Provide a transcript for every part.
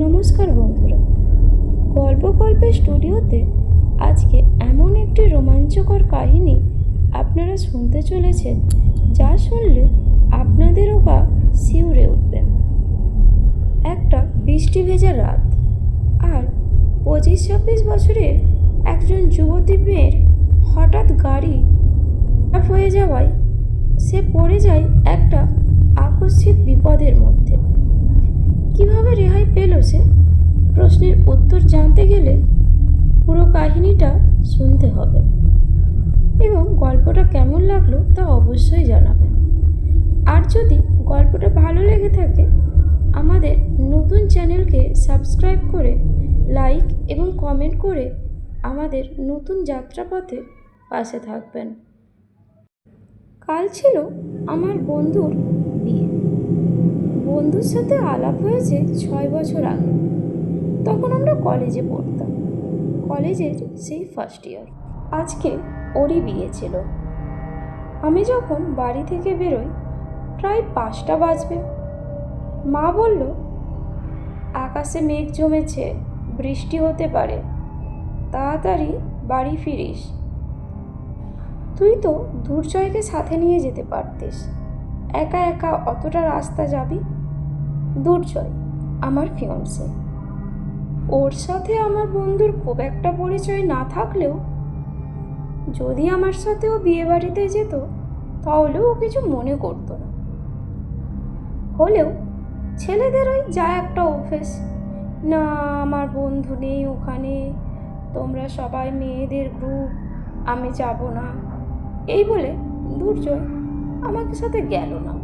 নমস্কার বন্ধুরা, গল্পের স্টুডিওতে আজকে এমন একটি রোমাঞ্চকর কাহিনী আপনারা শুনতে চলেছেন, যা শুনলে আপনাদেরও গা শিউরে উঠবে। একটা বৃষ্টি ভেজা রাত, আর 25-26 বছরের একজন যুবতী মেয়ের হঠাৎ গাড়ি খারাপ হয়ে যাওয়ায় সে পড়ে যায় একটা আকস্মিক বিপদের মধ্যে। কিভাবে রেহাই পেল সে? প্রশ্নের উত্তর জানতে গেলে পুরো কাহিনীটা শুনতে হবে, এবং গল্পটা কেমন লাগলো তা অবশ্যই জানাবেন। আর যদি গল্পটা ভালো লেগে থাকে, আমাদের নতুন চ্যানেলকে সাবস্ক্রাইব করে লাইক এবং কমেন্ট করে আমাদের নতুন যাত্রাপথে পাশে থাকবেন। কাল ছিল আমার বন্ধুর বিয়ে। বন্ধুর সাথে আলাপ হয়েছে 6 বছর আগে। তখন আমরা কলেজে পড়তাম, কলেজের সেই ফার্স্ট ইয়ার। আজকে ওরই বিয়ে ছিল। আমি যখন বাড়ি থেকে বেরোই প্রায় 5টা বাজবে। মা বলল, আকাশে মেঘ জমেছে, বৃষ্টি হতে পারে, তাড়াতাড়ি বাড়ি ফিরিস। তুই তো দুর্জয়কে সাথে নিয়ে যেতে পারতিস, একা একা অতটা রাস্তা যাবি। দুর্জয় আমার ফিয়ন্সে। ওর সাথে আমার বন্ধুর খুব একটা পরিচয় না থাকলেও যদি আমার সাথেও বিয়ে বাড়িতে যেত তাহলেও ও কিছু মনে করতো না। হলেও ছেলেদের ওই যা একটা অভ্যেস, না আমার বন্ধু নেই ওখানে, তোমরা সবাই মেয়েদের গ্রুপ, আমি যাব না, এই বলে দুর্জয় আমাকে সাথে গেল না।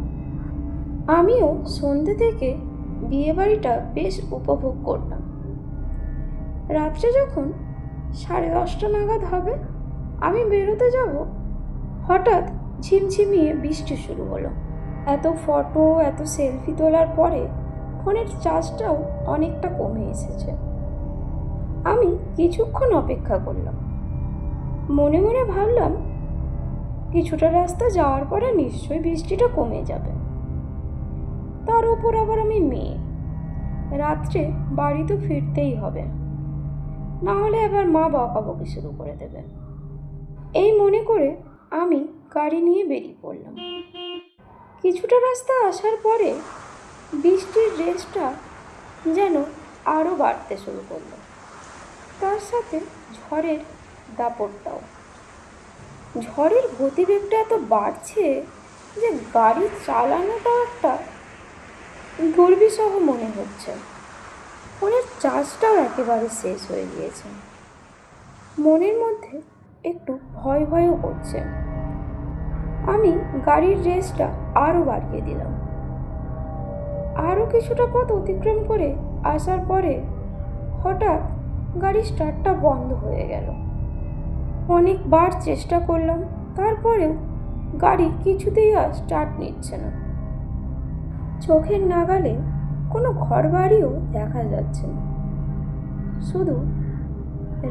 আমিও সন্ধ্যে থেকে বিয়েবাড়িটা বেশ উপভোগ করলাম। রাত্রে যখন 10:30 নাগাদ হবে আমি বেরোতে যাব, হঠাৎ ঝিমঝিমিয়ে বৃষ্টি শুরু হলো। এত ফটো, এত সেলফি তোলার পরে ফোনের চার্জটাও অনেকটা কমে এসেছে। আমি কিছুক্ষণ অপেক্ষা করলাম। মনে মনে ভাবলাম, কিছুটা রাস্তা যাওয়ার পরে নিশ্চয়ই বৃষ্টিটা কমে যাবে। তার উপর আবার আমি মেয়ে, রাত্রে বাড়ি তো ফিরতেই হবে, না হলে আবার মা বকাবকি শুরু করে দেবে। এই মনে করে আমি গাড়ি নিয়ে বেরিয়ে পড়লাম। কিছুটা রাস্তা আসার পরে বৃষ্টির রেসটা যেন আরও বাড়তে শুরু করলো, তার সাথে ঝড়ের দাপটটাও। ঝড়ের গতিবেগটা এত বাড়ছে যে গাড়ি চালানোটাও একটা দুর্বিষহ মনে হচ্ছে। ফোনের চার্জটাও একেবারে শেষ হয়ে গিয়েছে। মনের মধ্যে একটু ভয় ভয়ও করছে। আমি গাড়ির রেসটা আরও বাড়িয়ে দিলাম। আরও কিছুটা পথ অতিক্রম করে আসার পরে হঠাৎ গাড়ির স্টার্টটা বন্ধ হয়ে গেল। অনেকবার চেষ্টা করলাম, তারপরেও গাড়ি কিছুতেই আর স্টার্ট নিচ্ছে না। চোখের নাগালে কোনো ঘর বাড়িও দেখা যাচ্ছে না, শুধু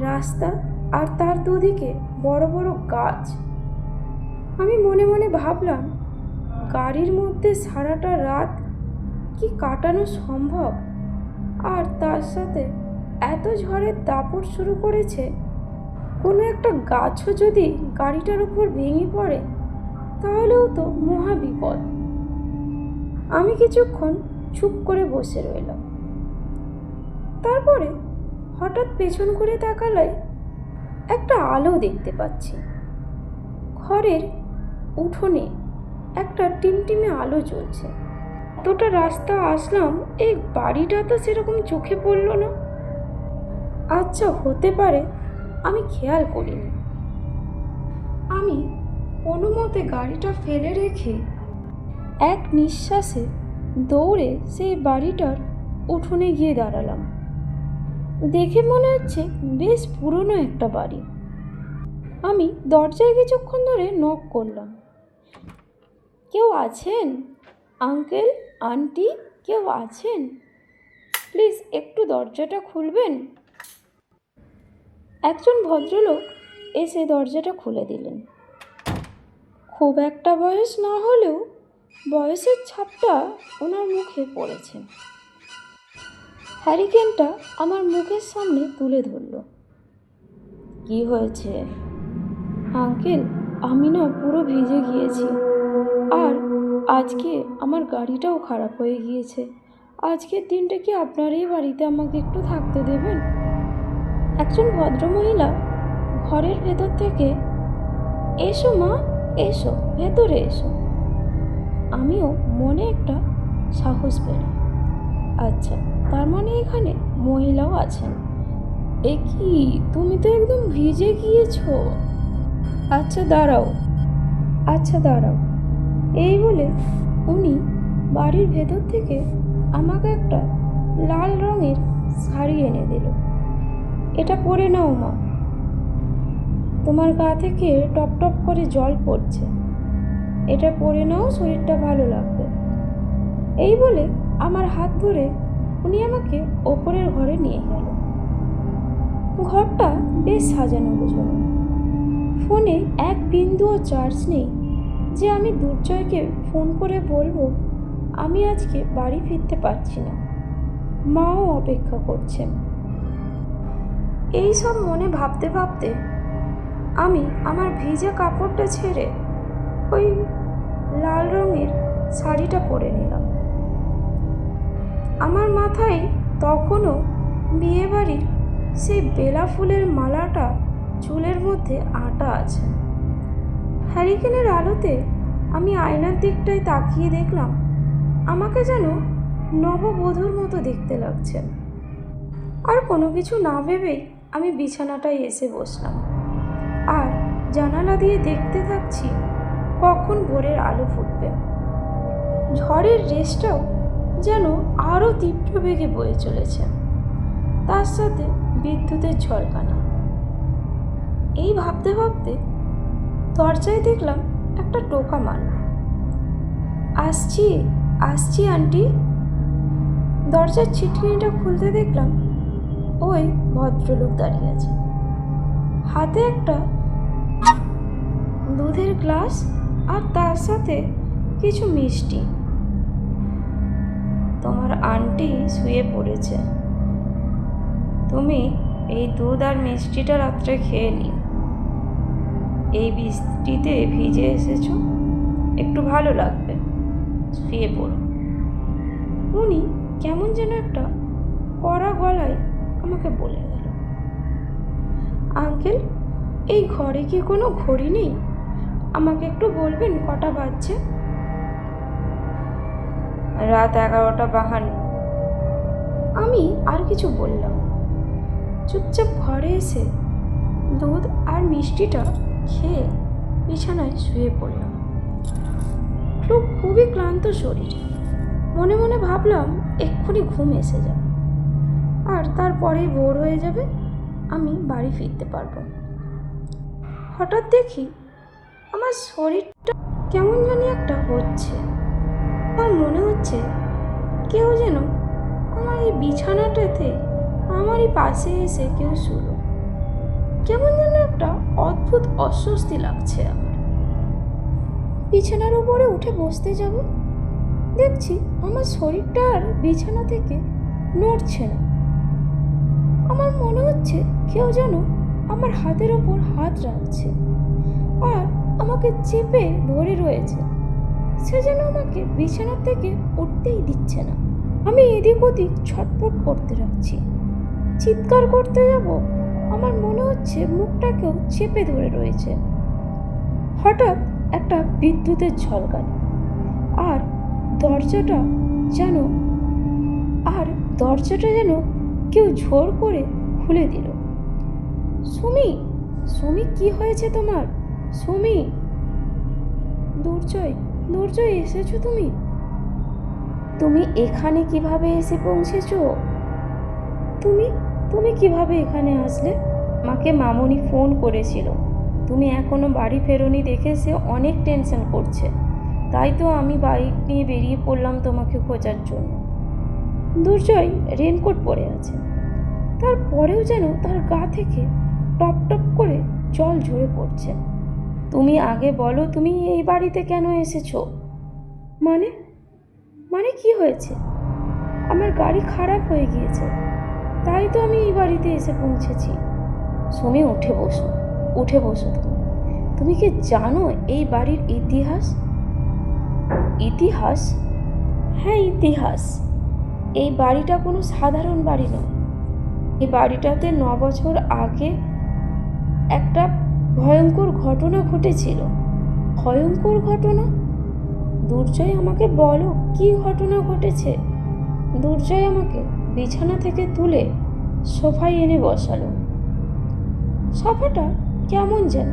রাস্তা আর তার দুদিকে বড় বড় গাছ। আমি মনে মনে ভাবলাম, গাড়ির মধ্যে সারাটা রাত কি কাটানো সম্ভব? আর তার সাথে এত ঝড়ের দাপট শুরু করেছে, কোনো একটা গাছও যদি গাড়িটার উপর ভেঙে পড়ে তাহলেও তো মহা বিপদ। আমি কিছুক্ষণ চুপ করে বসে রইলাম। তারপরে হঠাৎ পেছন করে তাকালে একটা আলো দেখতে পাচ্ছি। ঘরের উঠোনে একটা টিমটিমে আলো জ্বলছে। এতটা রাস্তা আসলাম, এই বাড়িটা তো সেরকম চোখে পড়ল না। আচ্ছা, হতে পারে আমি খেয়াল করিনি। আমি কোনো মতে গাড়িটা ফেলে রেখে এক নিঃশ্বাসে দৌড়ে সেই বাড়িটার উঠোনে গিয়ে দাঁড়ালাম। দেখে মনে হচ্ছে বেশ পুরনো একটা বাড়ি। আমি দরজায় কিছুক্ষণ ধরে নক করলাম। কেউ আছেন? আঙ্কেল, আন্টি, কেউ আছেন? প্লিজ একটু দরজাটা খুলবেন। একজন ভদ্রলোক এসে দরজাটা খুলে দিলেন। খুব একটা বয়স না হলেও বয়সের ছাপটা ওনার মুখে পড়েছে। হ্যারিকেনটা আমার মুখের সামনে তুলে ধরল। কি হয়েছে? আঙ্কেল, আমি না পুরো ভিজে গিয়েছি, আর আজকে আমার গাড়িটাও খারাপ হয়ে গিয়েছে। আজকের দিনটা কি আপনার এই বাড়িতে আমাকে একটু থাকতে দেবেন? একজন ভদ্রমহিলা ঘরের ভেতর থেকে, এসো মা, এসো, ভেতরে এসো। আমিও মনে একটা সাহস পেলাম। আচ্ছা, তার মানে এখানে মহিলাও আছেন। এ কি, তুমি তো একদম ভিজে গিয়েছো। আচ্ছা দাঁড়াও। এই বলে উনি বাড়ির ভেতর থেকে আমাকে একটা লাল রঙের শাড়ি এনে দিল। এটা পরে নাও মা, তোমার গা থেকে টপ টপ করে জল পড়ছে। এটা পরে নাও, শরীরটা ভালো লাগবে। এই বলে আমার হাত ধরে উনি আমাকে ওপরের ঘরে নিয়ে গেল। ঘরটা বেশ সাজানো গোছানো। ফোনে এক বিন্দুও চার্জ নেই যে আমি দুর্জয়কে ফোন করে বলবো আমি আজকে বাড়ি ফিরতে পারছি না, মাও অপেক্ষা করছেন। এই সব মনে ভাবতে ভাবতে আমি আমার ভিজে কাপড়টা ছেড়ে ওই লাল রঙের শাড়িটা পরে নিলাম। আমার মাথায় তখনও বিয়েবাড়ির সেই বেলা ফুলের মালাটা চুলের মধ্যে আটা আছে। হ্যারিকেনের আলোতে আমি আয়নার দিকটায় তাকিয়ে দেখলাম আমাকে যেন নববধূর মতো দেখতে লাগছে। আর কোনো কিছু না ভেবেই আমি বিছানাটায় এসে বসলাম আর জানালা দিয়ে দেখতে থাকছি কখন ভোরের আলো ফুটবে। ঝড়ের রেশটাও যেন আরও তীব্র বেগে বয়ে চলেছে, তার সাথে বিদ্যুতের ঝলকানা। এই ভাবতে ভাবতে দরজায় দেখলাম একটা টোকা মারল। আসছি আন্টি। দরজার ছিটকিনিটা খুলতে দেখলাম ওই ভদ্রলোক দাঁড়িয়ে আছে, হাতে একটা দুধের গ্লাস আর তার সাথে কিছু মিষ্টি। তোমার আন্টি শুয়ে পড়েছে, তুমি এই দুধ আর মিষ্টিটা রাত্রে খেয়ে নিও। এই বৃষ্টিতে ভিজে এসেছো, একটু ভালো লাগবে, শুয়ে পড়ো। উনি কেমন যেন একটা কড়া গলায় আমাকে বলে গেল। আঙ্কেল, এই ঘরে কি কোনো ঘড়ি নেই? আমাকে একটু বলবেন কটা বাজছে? রাত 11:52। আমি আর কিছু বললাম, চুপচাপ ঘরে এসে দুধ আর মিষ্টিটা খেয়ে বিছানায় শুয়ে পড়লাম। খুবই ক্লান্ত শরীর। মনে মনে ভাবলাম এক্ষুনি ঘুম এসে যাবে, আর তারপরেই ভোর হয়ে যাবে, আমি বাড়ি ফিরতে পারবো। হঠাৎ দেখি আমার শরীরটা কেমন জানি একটা হচ্ছে। আমার মনে হচ্ছে কেউ যেন আমার এই বিছানাটাতে আমারই পাশে এসে কেউ শুলো। কেমন যেন একটা অদ্ভুত অস্বস্তি লাগছে আমার। বিছানার উপরে উঠে বসতে যাব, দেখছি আমার শরীরটা আর বিছানা থেকে নড়ছে না। আমার মনে হচ্ছে কেউ যেন আমার হাতের ওপর হাত রাখছে আর আমাকে চেপে ধরে রয়েছে। সে যেন আমাকে বিছানার থেকে উঠতেই দিচ্ছে না। আমি এদিক ওদিক ছটফট করতে রাখছি, চিৎকার করতে যাব, আমার মনে হচ্ছে মুখটা কেউ চেপে ধরে রয়েছে। হঠাৎ একটা বিদ্যুতের ঝলকানি, আর দরজাটা যেন কেউ জোর করে খুলে দিল। সুমি, কি হয়েছে তোমার? সুমি, দুর্জয়, এসেছো তুমি? তুমি এখানে কিভাবে এসে পৌঁছেছো? তুমি কিভাবে এখানে আসলে? আমাকে মামনি ফোন করেছিল, তুমি এখনো বাড়ি ফেরোনি দেখে সে অনেক টেনশন করছে, তাই তো আমি বাইক নিয়ে বেরিয়ে পড়লাম তোমাকে খোঁজার জন্য। দুর্জয় রেনকোট পরে আছে, তারপরেও যেন তার গা থেকে টপ টপ করে জল ঝরে পড়ছে। তুমি আগে বলো, তুমি এই বাড়িতে কেন এসেছো? মানে কি হয়েছে? আমার গাড়ি খারাপ হয়ে গিয়েছে, তাই তো আমি এই বাড়িতে এসে পৌঁছেছি। সুমি, উঠে বসো, উঠে বসো। তুমি কি জানো এই বাড়ির ইতিহাস? ইতিহাস? হ্যাঁ, ইতিহাস। এই বাড়িটা কোনো সাধারণ বাড়ি নয়। এই বাড়িটাতে 9 বছর আগে একটা ভয়ঙ্কর ঘটনা ঘটেছিল। ভয়ঙ্কর ঘটনা? দুর্জয়, আমাকে বলো কি ঘটনা ঘটেছে। দুর্জয় আমাকে বিছানা থেকে তুলে সোফায় এনে বসালো। সোফাটা কেমন যেন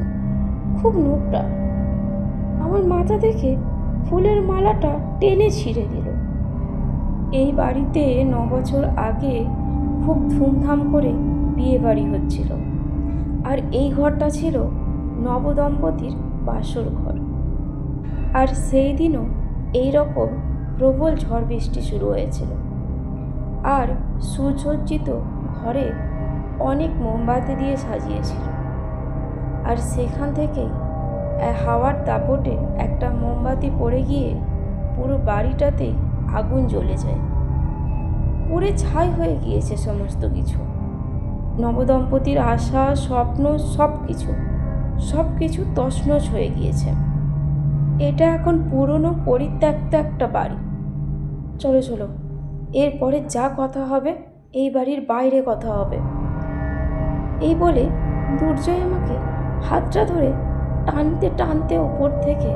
খুব নোংরা। আমার মাথা থেকে ফুলের মালাটা টেনে ছিঁড়ে দিল। এই বাড়িতে 9 বছর আগে খুব ধুমধাম করে বিয়ে বাড়ি হচ্ছিল, আর এই ঘরটা ছিল নবদম্পতির বাসর ঘর। আর সেই দিনও এই রকম প্রবল ঝড় বৃষ্টি শুরু হয়েছিল। আর সুসজ্জিত ঘরে অনেক মোমবাতি দিয়ে সাজিয়েছিল। আর সেখান থেকেই হাওয়ার দাপটে একটা মোমবাতি পড়ে গিয়ে পুরো বাড়িটাতেই আগুন জ্বলে যায়। পুড়ে ছাই হয়ে গিয়েছে সমস্ত কিছু। নবদম্পতির আশা, স্বপ্ন, সব কিছু তছনছ হয়ে গিয়েছে। এটা এখন পুরনো পরিত্যক্ত একটা বাড়ি। চলো চলো, এরপরে যা কথা হবে এই বাড়ির বাইরে কথা হবে। এই বলে দুর্জয় আমাকে হাতটা ধরে টানতে টানতে ওপর থেকে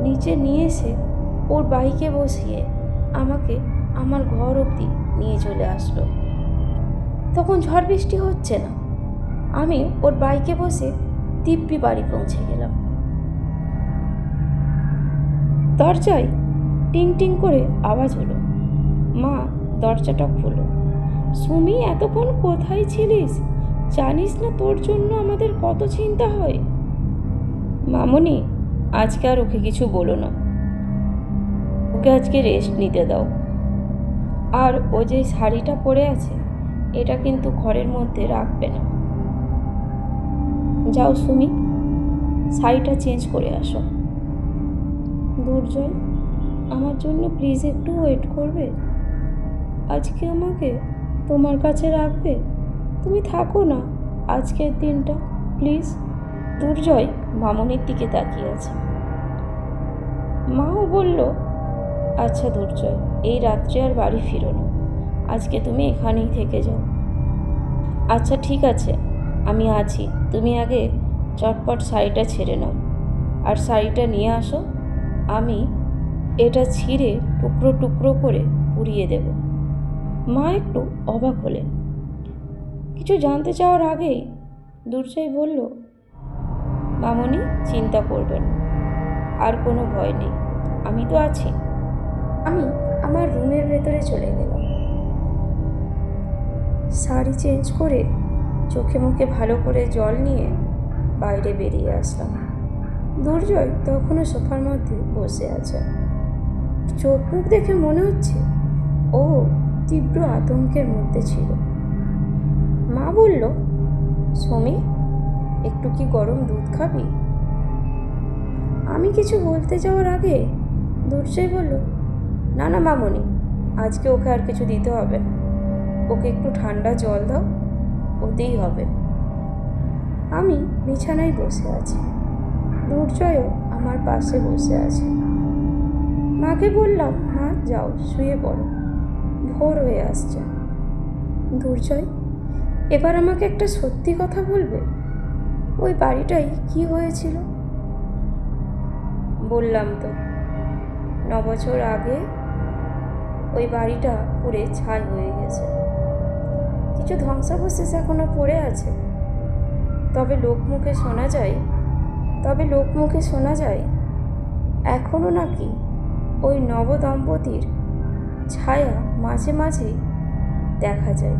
নিচে নিয়ে এসে ওর বাইকে বসিয়ে আমাকে আমার ঘর অবধি নিয়ে চলে আসলো। তখন ঝড় বৃষ্টি হচ্ছে না। আমি ওর বাইকে বসে দিব্যি বাড়ি পৌঁছে গেলাম। দরজায় টিং টিং করে আওয়াজ হলো। মা দরজাটা খোলো। সুমি, এতক্ষণ কোথায় ছিলিস? জানিস না তোর জন্য আমাদের কত চিন্তা হয়। মামনি, আজকে আর ওকে কিছু বলো না। ওকে আজকে রেস্ট নিতে দাও। আর ও যে শাড়িটা পরে আছে এটা কিন্তু ঘরের মধ্যে রাখবে না। যাও সুমি, শাড়িটা চেঞ্জ করে আসো। দুর্জয়, আমার জন্য প্লিজ একটু ওয়েট করবে? আজকে আমাকে তোমার কাছে রাখবে? তুমি থাকো না আজকের দিনটা প্লিজ। দুর্জয় মামনির দিকে তাকিয়ে আছে। মাও বলল, আচ্ছা দুর্জয়, এই রাত্রে আর বাড়ি ফিরো না, আজকে তুমি এখানেই থেকে যাও। আচ্ছা ঠিক আছে, আমি আছি। তুমি আগে চটপট শাড়িটা ছেড়ে নাও আর শাড়িটা নিয়ে আসো। আমি এটা ছিঁড়ে টুকরো টুকরো করে পুড়িয়ে দেব। মা একটু অবাক হলেন। কিছু জানতে চাওয়ার আগেই দুর্জয় বলল, মামনি চিন্তা করবেন, আর কোনো ভয় নেই, আমি তো আছি। আমি আমার রুমের ভেতরে চলে গেলাম। শাড়ি চেঞ্জ করে চোখে মুখে ভালো করে জল নিয়ে বাইরে বেরিয়ে আসলাম। দুর্জয় তখনও সোফার মধ্যে বসে আছে। চোখ মুখ দেখে মনে হচ্ছে ও তীব্র আতঙ্কের মধ্যে ছিল। মা বলল, সুমি, একটু কি গরম দুধ খাবি? আমি কিছু বলতে যাওয়ার আগে দুর্জয় বলল, না না মামনি, আজকে ওকে আর কিছু দিতে হবে না, ওকে একটু ঠান্ডা জল দাও, ওতেই হবে। আমি বিছানায় বসে আছি, দুর্জয়ও আমার পাশে বসে আছে। মাকে বললাম, মা যাও শুয়ে পড়ো, ভোর হয়ে আসছে। দুর্জয়, এবার আমাকে একটা সত্যি কথা বলবে, ওই বাড়িটাই কি হয়েছিল? বললাম তো, 9 বছর আগে ওই বাড়িটা পুড়ে ছাই হয়ে গেছে। কিছু ধ্বংসাবশেষ এখনো পড়ে আছে। তবে লোকমুখে শোনা যায় এখনও নাকি ওই নবদম্পতির ছায়া মাঝে মাঝে দেখা যায়।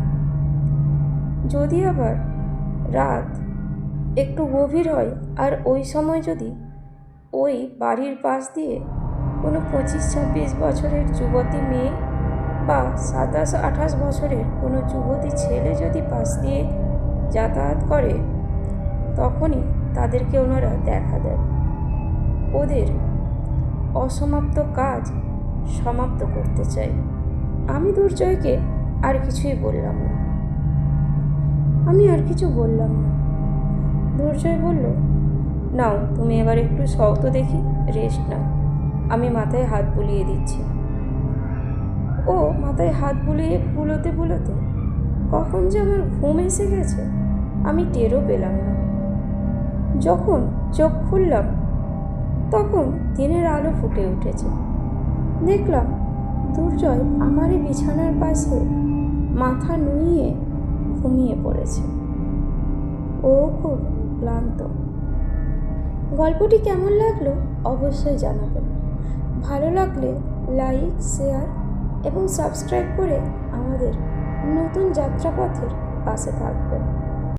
যদি আবার রাত একটু গভীর হয় আর ওই সময় যদি ওই বাড়ির পাশ দিয়ে কোনো 25-26 বছরের যুবতী মেয়ে বা 27-28 বছরের কোনো যুবতী ছেলে যদি পাশ দিয়ে যাতায়াত করে, তখনই তাদেরকে ওনারা দেখা দেন। ওদের অসমাপ্ত কাজ সমাপ্ত করতে চায়। আমি দুর্জয়কে আর কিছুই বললাম না। আমি আর কিছু বললাম না। দুর্জয় বলল, নাও তুমি এবার একটু সও তো দেখি, রেস্ট নাও, আমি মাথায় হাত বুলিয়ে দিচ্ছি। ও মাথায় হাত বুলোতে বুলোতে কখন যে আমার ঘুম এসে গেছে আমি টেরও পেলাম না। যখন চোখ খুললাম তখন দিনের আলো ফুটে উঠেছে। দেখলাম দুর্জয় আমারই বিছানার পাশে মাথা নুইয়ে ঘুমিয়ে পড়েছে। ও খুব ক্লান্ত। গল্পটি কেমন লাগলো অবশ্যই জানাবেন। ভালো লাগলে লাইক, শেয়ার এবং সাবস্ক্রাইব করে আমাদের নতুন যাত্রাপথের পাশে থাকবেন।